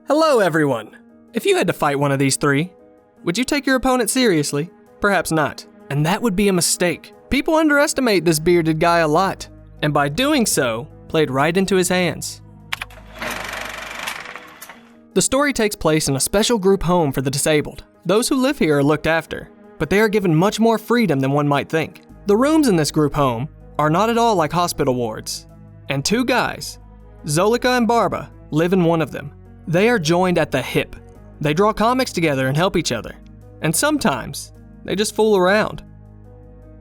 Hello everyone! If you had to fight one of these three, would you take your opponent seriously? Perhaps not. And that would be a mistake. People underestimate this bearded guy a lot, and by doing so, played right into his hands. The story takes place in a special group home for the disabled. Those who live here are looked after, but they are given much more freedom than one might think. The rooms in this group home are not at all like hospital wards, and two guys, Zoli and Barba, live in one of them. They are joined at the hip. They draw comics together and help each other, and sometimes they just fool around.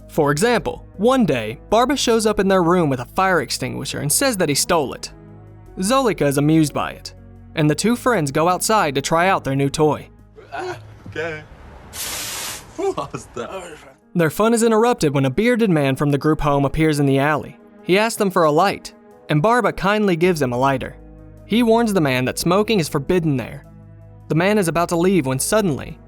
For example, one day, Barba shows up in their room with a fire extinguisher and says that he stole it. Zoli is amused by it, and the two friends go outside to try out their new toy. Okay. What's that? Their fun is interrupted when a bearded man from the group home appears in the alley. He asks them for a light, and Barba kindly gives him a lighter. He warns the man that smoking is forbidden there. The man is about to leave when suddenly,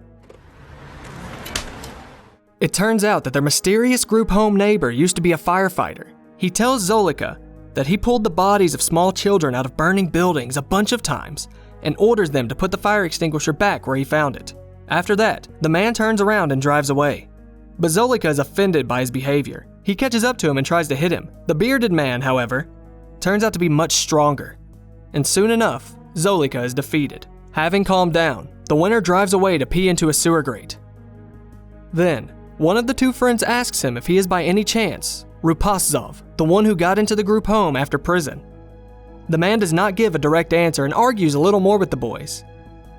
it turns out that their mysterious group home neighbor used to be a firefighter. He tells Zoli that he pulled the bodies of small children out of burning buildings a bunch of times and orders them to put the fire extinguisher back where he found it. After that, the man turns around and drives away. But Zoli is offended by his behavior. He catches up to him and tries to hit him. The bearded man, however, turns out to be much stronger. And soon enough, Zoli is defeated. Having calmed down, the winner drives away to pee into a sewer grate. Then, one of the two friends asks him if he is by any chance Rupaszov, the one who got into the group home after prison. The man does not give a direct answer and argues a little more with the boys.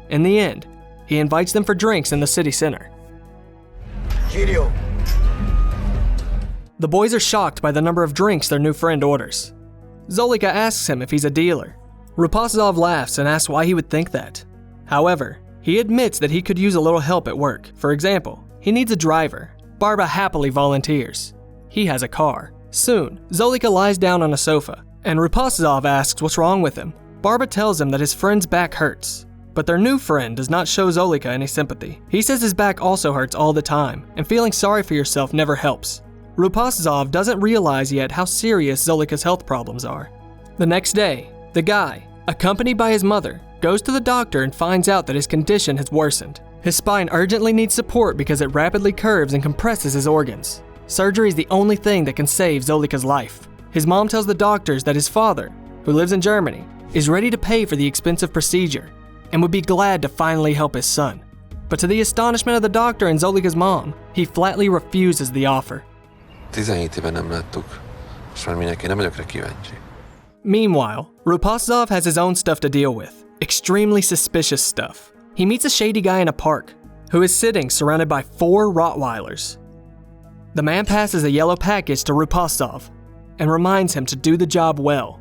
In the end, he invites them for drinks in the city center. The boys are shocked by the number of drinks their new friend orders. Zoli asks him if he's a dealer. Rupaszov laughs and asks why he would think that. However, he admits that he could use a little help at work. For example, he needs a driver. Barba happily volunteers. He has a car. Soon, Zoli lies down on a sofa, and Rupaszov asks what's wrong with him. Barba tells him that his friend's back hurts, but their new friend does not show Zoli any sympathy. He says his back also hurts all the time, and feeling sorry for yourself never helps. Rupaszov doesn't realize yet how serious Zoli's health problems are. The next day, the guy, accompanied by his mother, goes to the doctor and finds out that his condition has worsened. His spine urgently needs support because it rapidly curves and compresses his organs. Surgery is the only thing that can save Zoli's life. His mom tells the doctors that his father, who lives in Germany, is ready to pay for the expensive procedure and would be glad to finally help his son. But to the astonishment of the doctor and Zoli's mom, he flatly refuses the offer. 17 éve nem láttuk, és már mindenki nem vagyok rá kíváncsi. Meanwhile, Rupaszov has his own stuff to deal with. Extremely suspicious stuff. He meets a shady guy in a park, who is sitting surrounded by 4 Rottweilers. The man passes a yellow package to Rupaszov and reminds him to do the job well.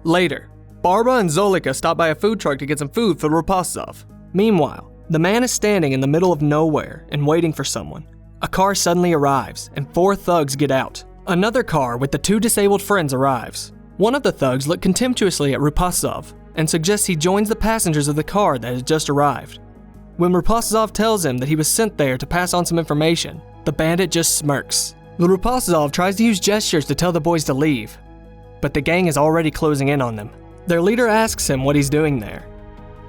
Later, Barba and Zoli stop by a food truck to get some food for Rupaszov. Meanwhile, the man is standing in the middle of nowhere and waiting for someone. A car suddenly arrives and 4 thugs get out. Another car with the 2 disabled friends arrives. One of the thugs looks contemptuously at Rupaszov and suggests he joins the passengers of the car that has just arrived. When Rupaszov tells him that he was sent there to pass on some information, the bandit just smirks. The Rupaszov tries to use gestures to tell the boys to leave, but the gang is already closing in on them. Their leader asks him what he's doing there,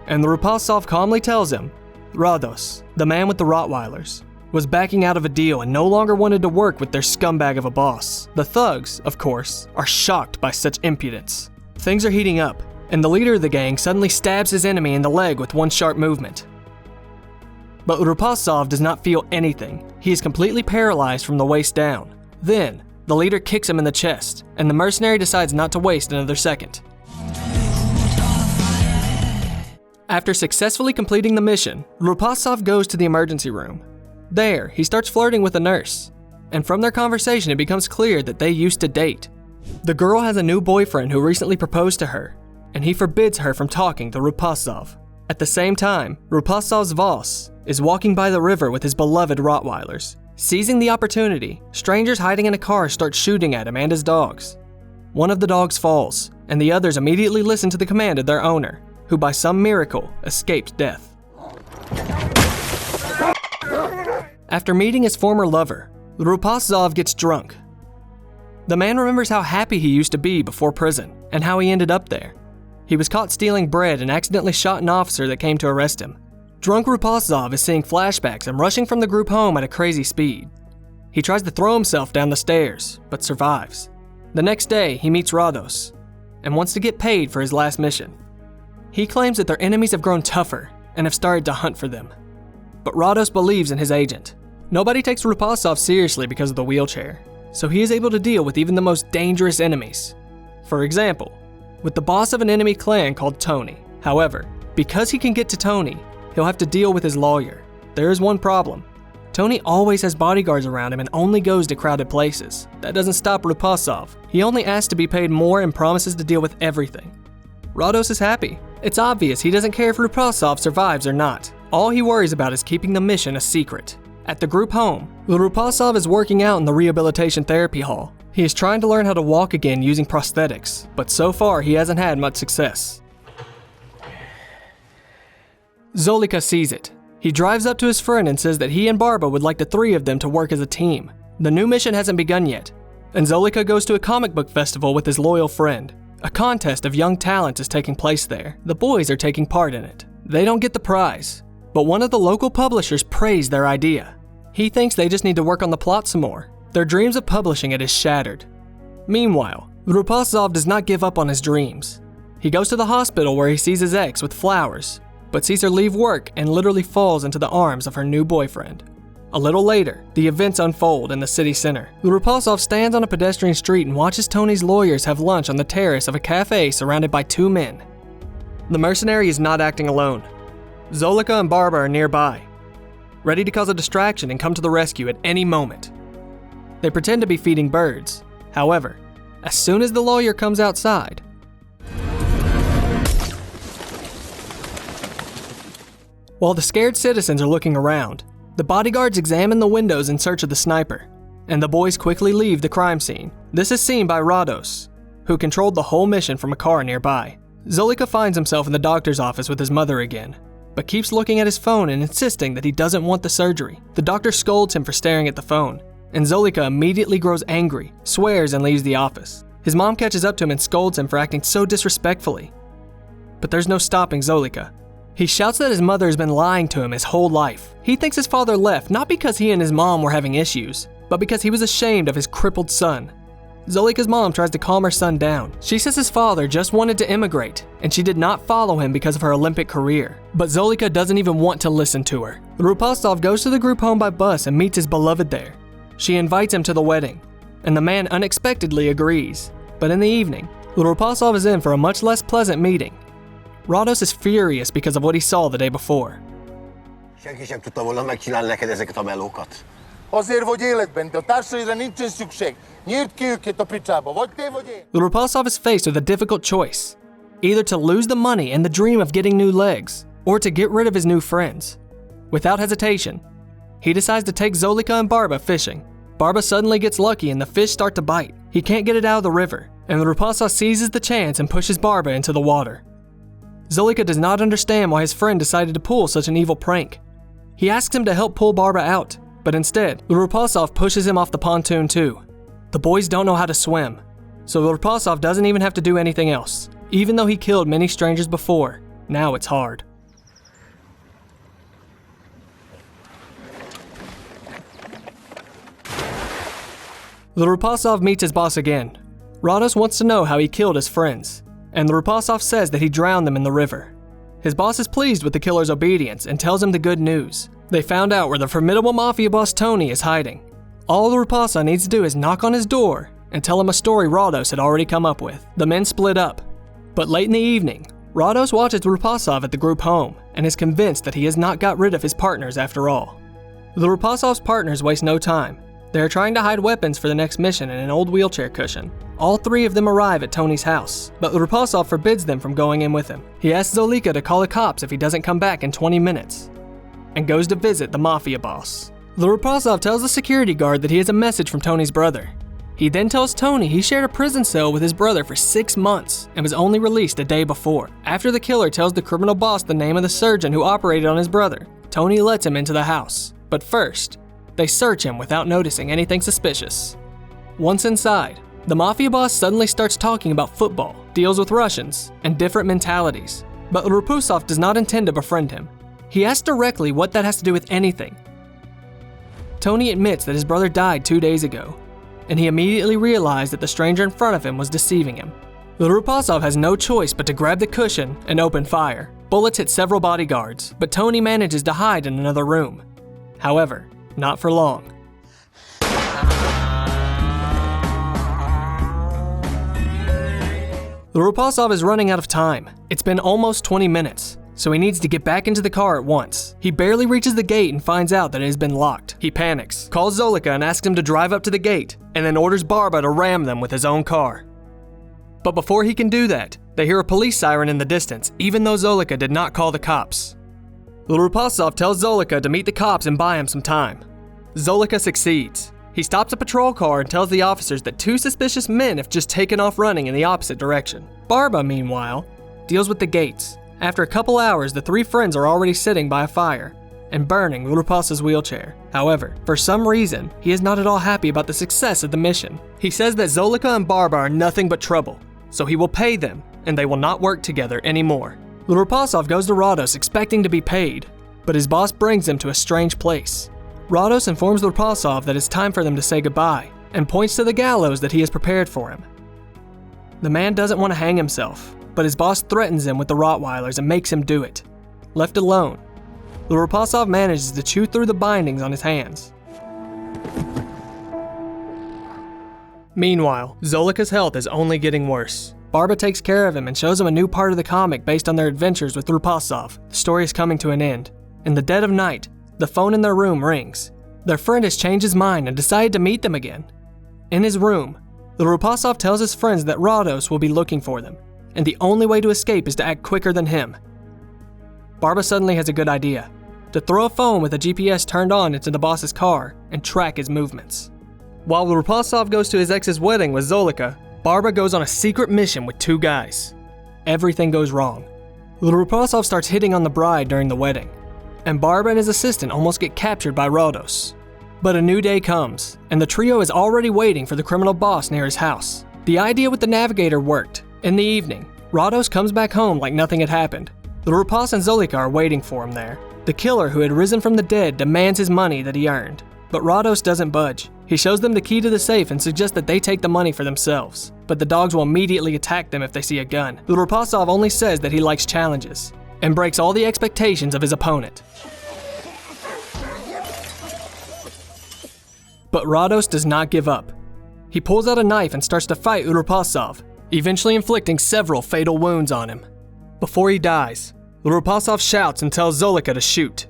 and the Rupaszov calmly tells him Rados, the man with the Rottweilers, was backing out of a deal and no longer wanted to work with their scumbag of a boss. The thugs, of course, are shocked by such impudence. Things are heating up, and the leader of the gang suddenly stabs his enemy in the leg with one sharp movement. But Rupaszov does not feel anything. He is completely paralyzed from the waist down. Then, the leader kicks him in the chest, and the mercenary decides not to waste another second. After successfully completing the mission, Rupaszov goes to the emergency room. There, he starts flirting with a nurse, and from their conversation it becomes clear that they used to date. The girl has a new boyfriend who recently proposed to her, and he forbids her from talking to Rupaszov. At the same time, Rupaszov's boss is walking by the river with his beloved Rottweilers. Seizing the opportunity, strangers hiding in a car start shooting at him and his dogs. One of the dogs falls, and the others immediately listen to the command of their owner, who by some miracle escaped death. After meeting his former lover, Rupaszov gets drunk. The man remembers how happy he used to be before prison and how he ended up there. He was caught stealing bread and accidentally shot an officer that came to arrest him. Drunk Rupaszov is seeing flashbacks and rushing from the group home at a crazy speed. He tries to throw himself down the stairs, but survives. The next day, he meets Rados and wants to get paid for his last mission. He claims that their enemies have grown tougher and have started to hunt for them. But Rados believes in his agent. Nobody takes Rupaszov seriously because of the wheelchair, so he is able to deal with even the most dangerous enemies. For example, with the boss of an enemy clan called Tony. However, because he can get to Tony, he'll have to deal with his lawyer. There is one problem. Tony always has bodyguards around him and only goes to crowded places. That doesn't stop Rupaszov. He only asks to be paid more and promises to deal with everything. Rados is happy. It's obvious he doesn't care if Rupaszov survives or not. All he worries about is keeping the mission a secret. At the group home, Rupaszov is working out in the rehabilitation therapy hall. He is trying to learn how to walk again using prosthetics, but so far he hasn't had much success. Zolika sees it. He drives up to his friend and says that he and Barba would like the three of them to work as a team. The new mission hasn't begun yet, and Zolika goes to a comic book festival with his loyal friend. A contest of young talent is taking place there. The boys are taking part in it. They don't get the prize, but one of the local publishers praised their idea. He thinks they just need to work on the plot some more. Their dreams of publishing it is shattered. Meanwhile, Rupaszov does not give up on his dreams. He goes to the hospital where he sees his ex with flowers, but sees her leave work and literally falls into the arms of her new boyfriend. A little later, the events unfold in the city center. Rupaszov stands on a pedestrian street and watches Tony's lawyers have lunch on the terrace of a cafe surrounded by two men. The mercenary is not acting alone. Zolika and Barba are nearby, ready to cause a distraction and come to the rescue at any moment. They pretend to be feeding birds. However, as soon as the lawyer comes outside, while the scared citizens are looking around, the bodyguards examine the windows in search of the sniper, and the boys quickly leave the crime scene. This is seen by Rados, who controlled the whole mission from a car nearby. Zolika finds himself in the doctor's office with his mother again, but keeps looking at his phone and insisting that he doesn't want the surgery. The doctor scolds him for staring at the phone, and Zolika immediately grows angry, swears, and leaves the office. His mom catches up to him and scolds him for acting so disrespectfully. But there's no stopping Zolika. He shouts that his mother has been lying to him his whole life. He thinks his father left not because he and his mom were having issues, but because he was ashamed of his crippled son. Zolika's mom tries to calm her son down. She says his father just wanted to immigrate, and she did not follow him because of her Olympic career. But Zolika doesn't even want to listen to her. Rupaszov goes to the group home by bus and meets his beloved there. She invites him to the wedding, and the man unexpectedly agrees. But in the evening, Rupaszov is in for a much less pleasant meeting. Rados is furious because of what he saw the day before. Senki sem tudta volna megcsinálni neked ezeket a melókat. Azért vagy életben, de a társaidra nincsen szükség. Nyírd ki őket a picsába, vagy te vagy én. Rupaszov is faced with a difficult choice. Either to lose the money and the dream of getting new legs, or to get rid of his new friends. Without hesitation, he decides to take Zolika and Barba fishing. Barba suddenly gets lucky and the fish start to bite. He can't get it out of the river, and Rupaszov seizes the chance and pushes Barba into the water. Zolika does not understand why his friend decided to pull such an evil prank. He asks him to help pull Barba out, but instead, Rupaszov pushes him off the pontoon too. The boys don't know how to swim, so Rupaszov doesn't even have to do anything else. Even though he killed many strangers before, now it's hard. Rupaszov meets his boss again. Rados wants to know how he killed his friends, and Rupaszov says that he drowned them in the river. His boss is pleased with the killer's obedience and tells him the good news. They found out where the formidable Mafia boss Tony is hiding. All Rupaszov needs to do is knock on his door and tell him a story Rados had already come up with. The men split up, but late in the evening, Rados watches Rupaszov at the group home and is convinced that he has not got rid of his partners after all. The Rupaszov's partners waste no time. They are trying to hide weapons for the next mission in an old wheelchair cushion. All three of them arrive at Tony's house, but Rupaszov forbids them from going in with him. He asks Zolika to call the cops if he doesn't come back in 20 minutes, and goes to visit the Mafia boss. Rupaszov tells the security guard that he has a message from Tony's brother. He then tells Tony he shared a prison cell with his brother for 6 months and was only released a day before. After the killer tells the criminal boss the name of the surgeon who operated on his brother, Tony lets him into the house. But first, they search him without noticing anything suspicious. Once inside, the Mafia boss suddenly starts talking about football, deals with Russians and different mentalities, but Rupaszov does not intend to befriend him. He asks directly what that has to do with anything. Tony admits that his brother died 2 days ago, and he immediately realized that the stranger in front of him was deceiving him. Rupaszov has no choice but to grab the cushion and open fire. Bullets hit several bodyguards, but Tony manages to hide in another room. However, not for long. Rupaszov is running out of time. It's been almost 20 minutes, so he needs to get back into the car at once. He barely reaches the gate and finds out that it has been locked. He panics, calls Zolika and asks him to drive up to the gate, and then orders Barba to ram them with his own car. But before he can do that, they hear a police siren in the distance, even though Zolika did not call the cops. Rupaszov tells Zolika to meet the cops and buy him some time. Zolika succeeds. He stops a patrol car and tells the officers that 2 suspicious men have just taken off running in the opposite direction. Barba, meanwhile, deals with the gates. After a couple hours, the 3 friends are already sitting by a fire and burning Rupaszov's wheelchair. However, for some reason, he is not at all happy about the success of the mission. He says that Zolika and Barba are nothing but trouble, so he will pay them and they will not work together anymore. Rupaszov goes to Rados expecting to be paid, but his boss brings him to a strange place. Rados informs Rupaszov that it's time for them to say goodbye and points to the gallows that he has prepared for him. The man doesn't want to hang himself, but his boss threatens him with the Rottweilers and makes him do it. Left alone, Rupaszov manages to chew through the bindings on his hands. Meanwhile, Zolika's health is only getting worse. Barba takes care of him and shows him a new part of the comic based on their adventures with Rupaszov. The story is coming to an end. In the dead of night, the phone in their room rings. Their friend has changed his mind and decided to meet them again. In his room, Rupaszov tells his friends that Rados will be looking for them, and the only way to escape is to act quicker than him. Barba suddenly has a good idea: to throw a phone with a GPS turned on into the boss's car and track his movements. While Rupaszov goes to his ex's wedding with Zolika, Barba goes on a secret mission with 2 guys. Everything goes wrong. Rupaszov starts hitting on the bride during the wedding, and Barba and his assistant almost get captured by Rados. But a new day comes, and the trio is already waiting for the criminal boss near his house. The idea with the navigator worked. In the evening, Rados comes back home like nothing had happened. Rupaszov and Zolika are waiting for him there. The killer who had risen from the dead demands his money that he earned, but Rados doesn't budge. He shows them the key to the safe and suggests that they take the money for themselves, but the dogs will immediately attack them if they see a gun. Rupaszov only says that he likes challenges and breaks all the expectations of his opponent. But Rados does not give up. He pulls out a knife and starts to fight Rupaszov, eventually inflicting several fatal wounds on him. Before he dies, Rupaszov shouts and tells Zolika to shoot.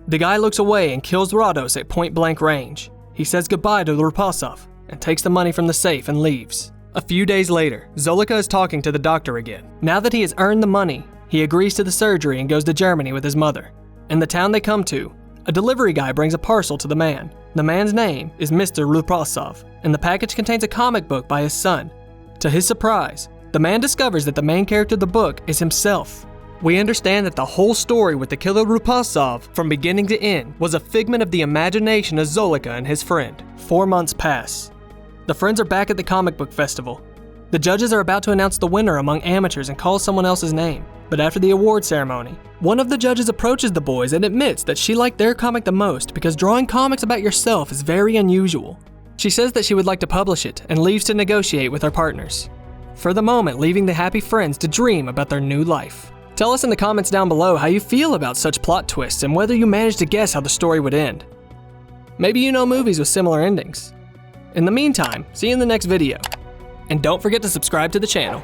The guy looks away and kills Rados at point-blank range. He says goodbye to Rupaszov and takes the money from the safe and leaves. A few days later, Zolika is talking to the doctor again. Now that he has earned the money, he agrees to the surgery and goes to Germany with his mother. In the town they come to, a delivery guy brings a parcel to the man. The man's name is Mr. Rupaszov, and the package contains a comic book by his son. To his surprise, the man discovers that the main character of the book is himself. We understand that the whole story with the killer Rupaszov, from beginning to end, was a figment of the imagination of Zolika and his friend. 4 months pass. The friends are back at the comic book festival. The judges are about to announce the winner among amateurs and call someone else's name. But after the award ceremony, one of the judges approaches the boys and admits that she liked their comic the most because drawing comics about yourself is very unusual. She says that she would like to publish it and leaves to negotiate with her partners, for the moment leaving the happy friends to dream about their new life. Tell us in the comments down below how you feel about such plot twists and whether you managed to guess how the story would end. Maybe you know movies with similar endings. In the meantime, see you in the next video. And don't forget to subscribe to the channel.